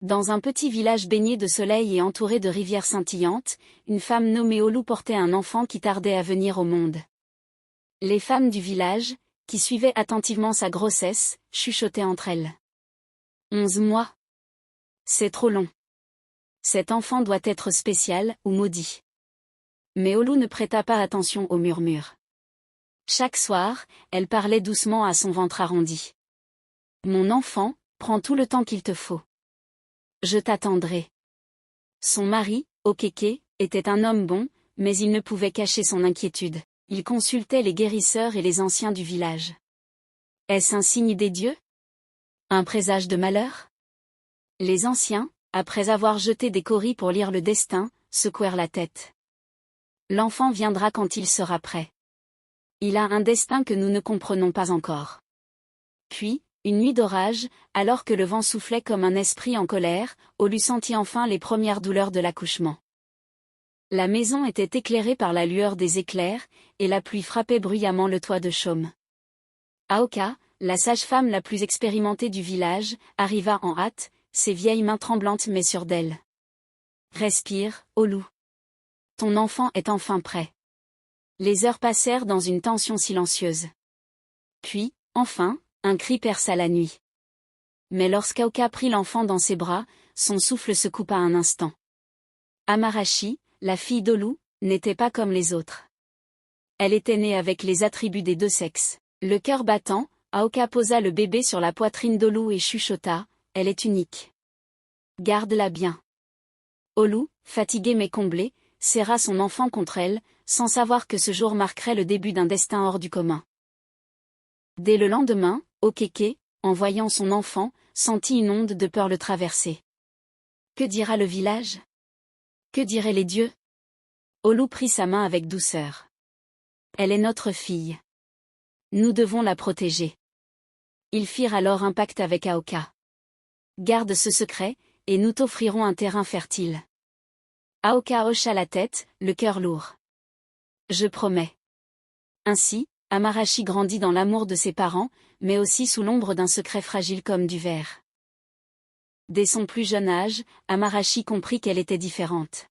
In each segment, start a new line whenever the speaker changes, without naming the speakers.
Dans un petit village baigné de soleil et entouré de rivières scintillantes, une femme nommée Olu portait un enfant qui tardait à venir au monde. Les femmes du village, qui suivaient attentivement sa grossesse, chuchotaient entre elles. 11 mois. C'est trop long. Cet enfant doit être spécial ou maudit. Mais Olu ne prêta pas attention aux murmures. Chaque soir, elle parlait doucement à son ventre arrondi. Mon enfant, prends tout le temps qu'il te faut. Je t'attendrai. Son mari, Okeke, était un homme bon, mais il ne pouvait cacher son inquiétude. Il consultait les guérisseurs et les anciens du village. Est-ce un signe des dieux? Un présage de malheur? Les anciens, après avoir jeté des cauris pour lire le destin, secouèrent la tête. L'enfant viendra quand il sera prêt. Il a un destin que nous ne comprenons pas encore. Puis, une nuit d'orage, alors que le vent soufflait comme un esprit en colère, Olu sentit enfin les premières douleurs de l'accouchement. La maison était éclairée par la lueur des éclairs, et la pluie frappait bruyamment le toit de chaume. Aoka, la sage-femme la plus expérimentée du village, arriva en hâte, ses vieilles mains tremblantes mais sûres d'elle. Respire, Olu. Ton enfant est enfin prêt. Les heures passèrent dans une tension silencieuse. Puis, enfin, un cri perça la nuit. Mais lorsqu'Aoka prit l'enfant dans ses bras, son souffle se coupa un instant. Amarachi, la fille d'Olu, n'était pas comme les autres. Elle était née avec les attributs des deux sexes. Le cœur battant, Aoka posa le bébé sur la poitrine d'Olu et chuchota, « Elle est unique. Garde-la bien. » Olu, fatiguée mais comblée, serra son enfant contre elle, sans savoir que ce jour marquerait le début d'un destin hors du commun. Dès le lendemain, Okeke, en voyant son enfant, sentit une onde de peur le traverser. Que dira le village? Que diraient les dieux? Olu prit sa main avec douceur. Elle est notre fille. Nous devons la protéger. Ils firent alors un pacte avec Aoka. Garde ce secret, et nous t'offrirons un terrain fertile. Aoka hocha la tête, le cœur lourd. Je promets. Ainsi, Amarachi grandit dans l'amour de ses parents, mais aussi sous l'ombre d'un secret fragile comme du verre. Dès son plus jeune âge, Amarachi comprit qu'elle était différente.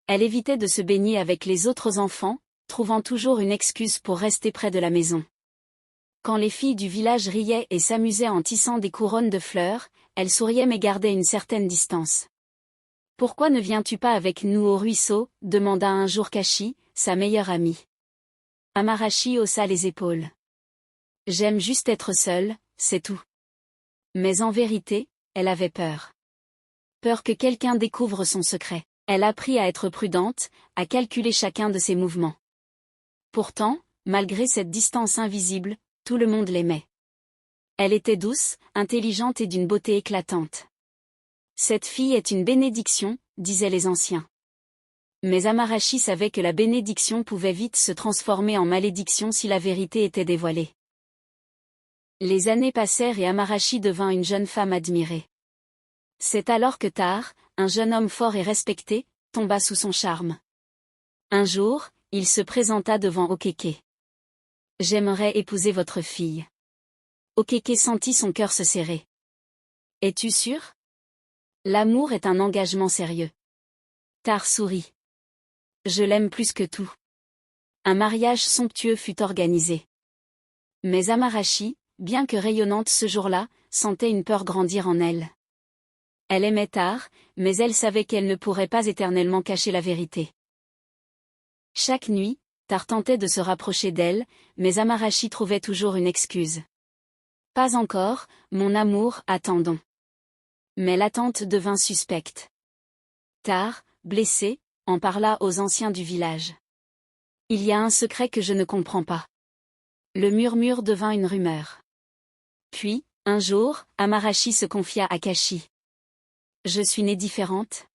Elle évitait de se baigner avec les autres enfants, trouvant toujours une excuse pour rester près de la maison. Quand les filles du village riaient et s'amusaient en tissant des couronnes de fleurs, elle souriait mais gardait une certaine distance. « Pourquoi ne viens-tu pas avec nous au ruisseau ?» demanda un jour Kashi, sa meilleure amie. Amarachi haussa les épaules. « J'aime juste être seule, c'est tout. » Mais en vérité, elle avait peur. Peur que quelqu'un découvre son secret. Elle apprit à être prudente, à calculer chacun de ses mouvements. Pourtant, malgré cette distance invisible, tout le monde l'aimait. Elle était douce, intelligente et d'une beauté éclatante. Cette fille est une bénédiction, disaient les anciens. Mais Amarachi savait que la bénédiction pouvait vite se transformer en malédiction si la vérité était dévoilée. Les années passèrent et Amarachi devint une jeune femme admirée. C'est alors que Tar, un jeune homme fort et respecté, tomba sous son charme. Un jour, il se présenta devant Okeke. « J'aimerais épouser votre fille. » Okeke sentit son cœur se serrer. « Es-tu sûr? L'amour est un engagement sérieux. » Tar sourit. « Je l'aime plus que tout. » Un mariage somptueux fut organisé. Mais Amarachi, bien que rayonnante ce jour-là, sentait une peur grandir en elle. Elle aimait Tar, mais elle savait qu'elle ne pourrait pas éternellement cacher la vérité. Chaque nuit, Tar tentait de se rapprocher d'elle, mais Amarachi trouvait toujours une excuse. « Pas encore, mon amour, attendons. » Mais l'attente devint suspecte. Tar, blessé, en parla aux anciens du village. « Il y a un secret que je ne comprends pas. » Le murmure devint une rumeur. Puis, un jour, Amarachi se confia à Kashi. « Je suis née différente. »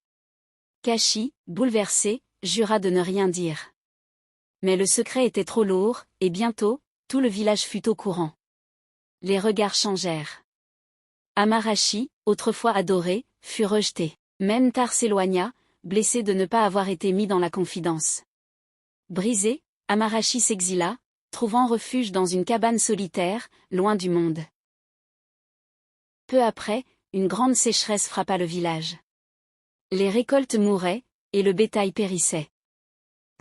Kashi, bouleversé, jura de ne rien dire. Mais le secret était trop lourd, et bientôt, tout le village fut au courant. Les regards changèrent. Amarachi, autrefois adoré, fut rejeté. Même Tar s'éloigna, blessé de ne pas avoir été mis dans la confidence. Brisé, Amarachi s'exila, trouvant refuge dans une cabane solitaire, loin du monde. Peu après, une grande sécheresse frappa le village. Les récoltes mouraient, et le bétail périssait.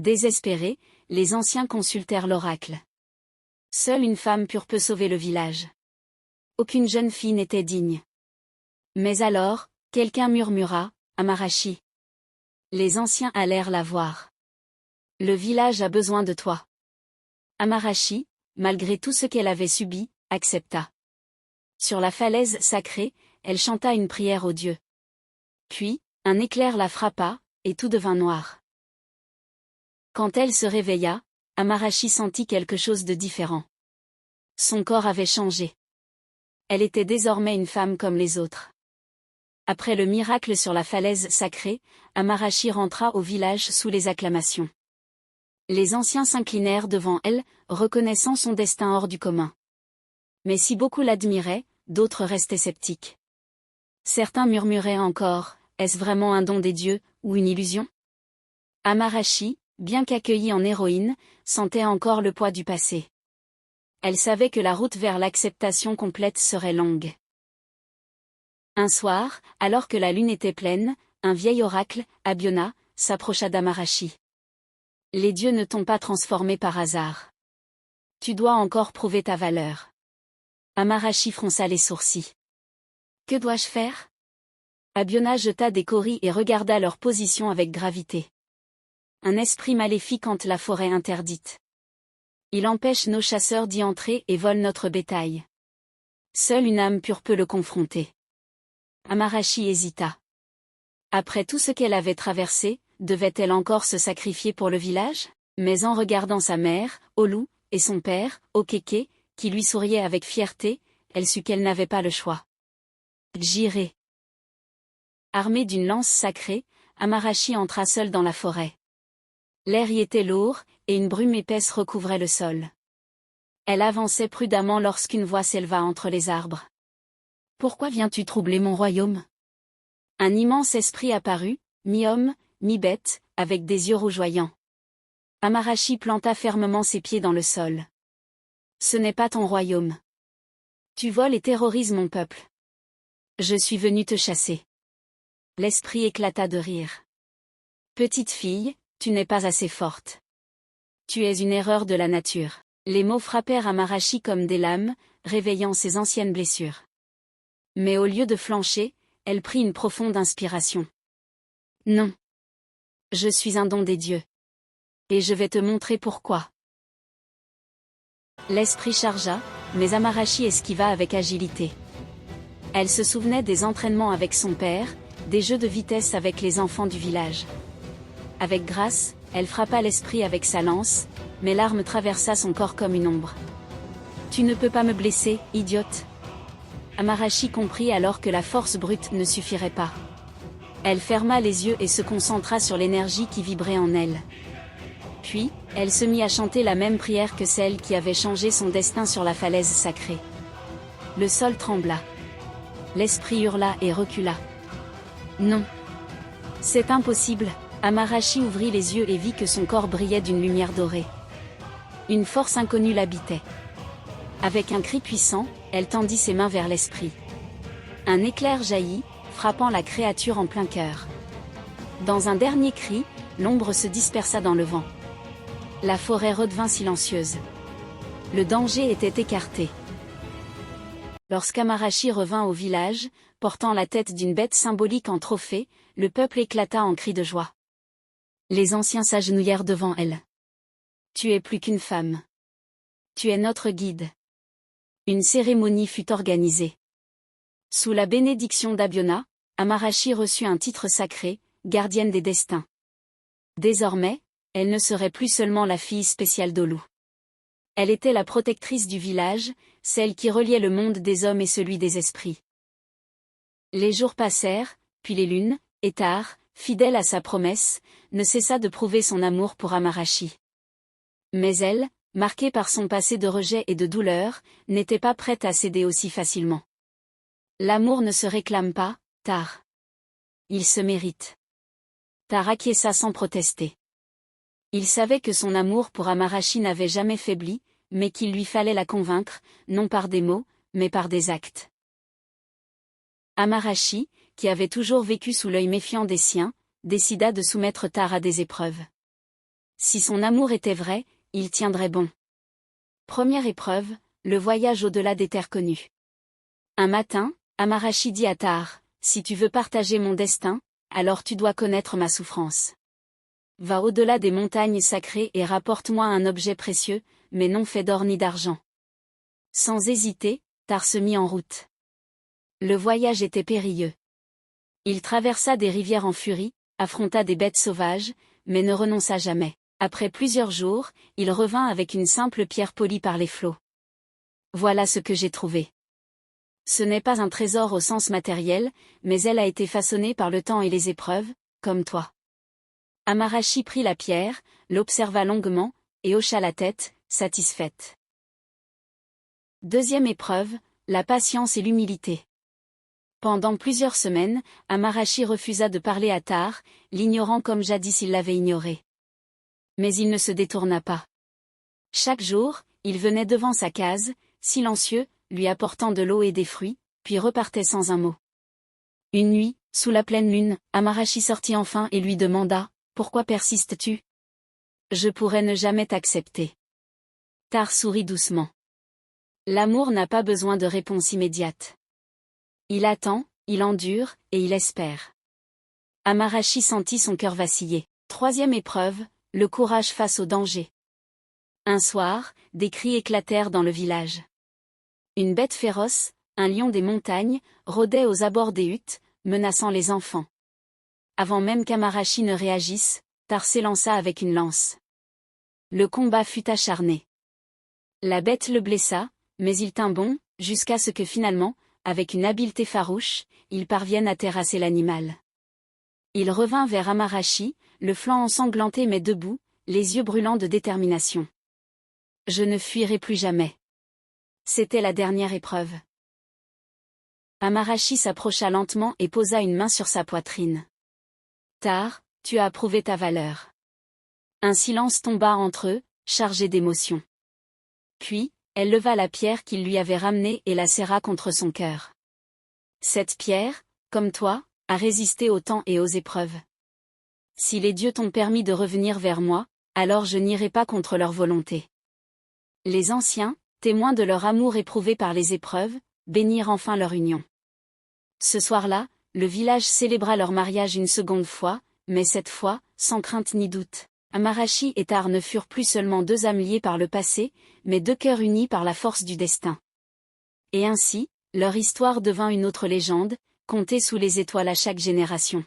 Désespérés, les anciens consultèrent l'oracle. Seule une femme pure peut sauver le village. Aucune jeune fille n'était digne. Mais alors, quelqu'un murmura, Amarachi. Les anciens allèrent la voir. Le village a besoin de toi. Amarachi, malgré tout ce qu'elle avait subi, accepta. Sur la falaise sacrée, elle chanta une prière aux dieux. Puis, un éclair la frappa, et tout devint noir. Quand elle se réveilla, Amarachi sentit quelque chose de différent. Son corps avait changé. Elle était désormais une femme comme les autres. Après le miracle sur la falaise sacrée, Amarachi rentra au village sous les acclamations. Les anciens s'inclinèrent devant elle, reconnaissant son destin hors du commun. Mais si beaucoup l'admiraient, d'autres restaient sceptiques. Certains murmuraient encore, est-ce vraiment un don des dieux, ou une illusion? Amarachi, bien qu'accueillie en héroïne, sentait encore le poids du passé. Elle savait que la route vers l'acceptation complète serait longue. Un soir, alors que la lune était pleine, un vieil oracle, Abiona, s'approcha d'Amarachi. Les dieux ne t'ont pas transformé par hasard. Tu dois encore prouver ta valeur. Amarachi fronça les sourcils. Que dois-je faire? Abiona jeta des cauris et regarda leur position avec gravité. Un esprit maléfique hante la forêt interdite. Il empêche nos chasseurs d'y entrer et vole notre bétail. Seule une âme pure peut le confronter. Amarachi hésita. Après tout ce qu'elle avait traversé, devait-elle encore se sacrifier pour le village? Mais en regardant sa mère, Olu, et son père, Okeke, qui lui souriait avec fierté, elle sut qu'elle n'avait pas le choix. J'irai. Armée d'une lance sacrée, Amarachi entra seule dans la forêt. L'air y était lourd, et une brume épaisse recouvrait le sol. Elle avançait prudemment lorsqu'une voix s'éleva entre les arbres. « Pourquoi viens-tu troubler mon royaume ?» Un immense esprit apparut, mi-homme, mi-bête, avec des yeux rougeoyants. Amarachi planta fermement ses pieds dans le sol. « Ce n'est pas ton royaume. Tu voles et terrorises mon peuple. Je suis venu te chasser. » L'esprit éclata de rire. « Petite fille, tu n'es pas assez forte. Tu es une erreur de la nature. » Les mots frappèrent Amarachi comme des lames, réveillant ses anciennes blessures. Mais au lieu de flancher, elle prit une profonde inspiration. « Non. Je suis un don des dieux. Et je vais te montrer pourquoi. » L'esprit chargea, mais Amarachi esquiva avec agilité. Elle se souvenait des entraînements avec son père, des jeux de vitesse avec les enfants du village. Avec grâce, elle frappa l'esprit avec sa lance, mais l'arme traversa son corps comme une ombre. « Tu ne peux pas me blesser, idiote. » Amarachi comprit alors que la force brute ne suffirait pas. Elle ferma les yeux et se concentra sur l'énergie qui vibrait en elle. Puis, elle se mit à chanter la même prière que celle qui avait changé son destin sur la falaise sacrée. Le sol trembla. L'esprit hurla et recula. Non. C'est impossible. Amarachi ouvrit les yeux et vit que son corps brillait d'une lumière dorée. Une force inconnue l'habitait. Avec un cri puissant, elle tendit ses mains vers l'esprit. Un éclair jaillit, frappant la créature en plein cœur. Dans un dernier cri, l'ombre se dispersa dans le vent. La forêt redevint silencieuse. Le danger était écarté. Lorsqu'Amarachi revint au village, portant la tête d'une bête symbolique en trophée, le peuple éclata en cris de joie. Les anciens s'agenouillèrent devant elle. « Tu es plus qu'une femme. Tu es notre guide. » Une cérémonie fut organisée. Sous la bénédiction d'Abiona, Amarachi reçut un titre sacré, gardienne des destins. Désormais, elle ne serait plus seulement la fille spéciale d'Olu. Elle était la protectrice du village, celle qui reliait le monde des hommes et celui des esprits. Les jours passèrent, puis les lunes, et Tar, fidèle à sa promesse, ne cessa de prouver son amour pour Amarachi. Mais elle, marquée par son passé de rejet et de douleur, n'était pas prête à céder aussi facilement. L'amour ne se réclame pas, Tar. Il se mérite. Tar acquiesça sans protester. Il savait que son amour pour Amarachi n'avait jamais faibli, mais qu'il lui fallait la convaincre, non par des mots, mais par des actes. Amarashi, qui avait toujours vécu sous l'œil méfiant des siens, décida de soumettre Tar à des épreuves. Si son amour était vrai, il tiendrait bon. Première épreuve, le voyage au-delà des terres connues. Un matin, Amarashi dit à Tar, « Si tu veux partager mon destin, alors tu dois connaître ma souffrance. Va au-delà des montagnes sacrées et rapporte-moi un objet précieux, mais non fait d'or ni d'argent. » Sans hésiter, Tar se mit en route. Le voyage était périlleux. Il traversa des rivières en furie, affronta des bêtes sauvages, mais ne renonça jamais. Après plusieurs jours, il revint avec une simple pierre polie par les flots. Voilà ce que j'ai trouvé. Ce n'est pas un trésor au sens matériel, mais elle a été façonnée par le temps et les épreuves, comme toi. Amarashi prit la pierre, l'observa longuement, et hocha la tête, satisfaite. Deuxième épreuve, la patience et l'humilité. Pendant plusieurs semaines, Amarashi refusa de parler à Tar, l'ignorant comme jadis il l'avait ignoré. Mais il ne se détourna pas. Chaque jour, il venait devant sa case, silencieux, lui apportant de l'eau et des fruits, puis repartait sans un mot. Une nuit, sous la pleine lune, Amarashi sortit enfin et lui demanda, « Pourquoi persistes-tu ? Je pourrais ne jamais t'accepter. » Tar sourit doucement. L'amour n'a pas besoin de réponse immédiate. Il attend, il endure, et il espère. Amarashi sentit son cœur vaciller. Troisième épreuve, le courage face au danger. Un soir, des cris éclatèrent dans le village. Une bête féroce, un lion des montagnes, rôdait aux abords des huttes, menaçant les enfants. Avant même qu'Amarashi ne réagisse, Tar s'élança avec une lance. Le combat fut acharné. La bête le blessa, mais il tint bon, jusqu'à ce que finalement, avec une habileté farouche, il parvienne à terrasser l'animal. Il revint vers Amarashi, le flanc ensanglanté mais debout, les yeux brûlants de détermination. « Je ne fuirai plus jamais. » C'était la dernière épreuve. Amarashi s'approcha lentement et posa une main sur sa poitrine. « Tar, tu as prouvé ta valeur. » Un silence tomba entre eux, chargé d'émotion. Puis, elle leva la pierre qu'il lui avait ramenée et la serra contre son cœur. « Cette pierre, comme toi, a résisté au temps et aux épreuves. Si les dieux t'ont permis de revenir vers moi, alors je n'irai pas contre leur volonté. » Les anciens, témoins de leur amour éprouvé par les épreuves, bénirent enfin leur union. Ce soir-là, le village célébra leur mariage une seconde fois, mais cette fois, sans crainte ni doute. Amarashi et Tar ne furent plus seulement deux âmes liées par le passé, mais deux cœurs unis par la force du destin. Et ainsi, leur histoire devint une autre légende, contée sous les étoiles à chaque génération.